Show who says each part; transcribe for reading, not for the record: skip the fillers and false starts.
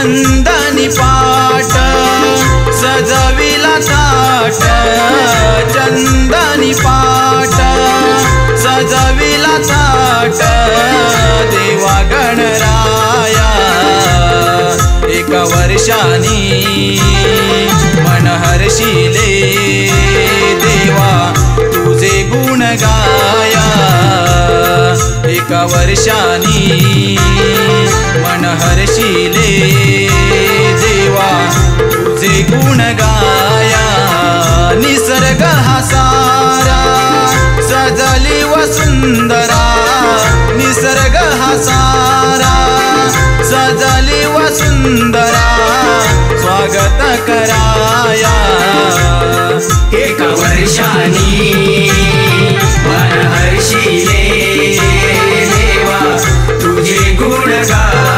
Speaker 1: चंदनी पाट सजविला थाट, चंदनी पाट सजविला थाट, देवा गणराया एक वर्षानी मन हर्षिले, देवा तुझे गुण गाया एक वर्षानी मन हर्षिले, देवा तुझे गुण गाया। निसर्ग हा सारा सजली वसुंधरा, निसर्ग हा सारा सजली वसुंधरा, स्वागत कराया
Speaker 2: एका वर्षानी मन हर्षिले, देवा तुझे गुण गाया।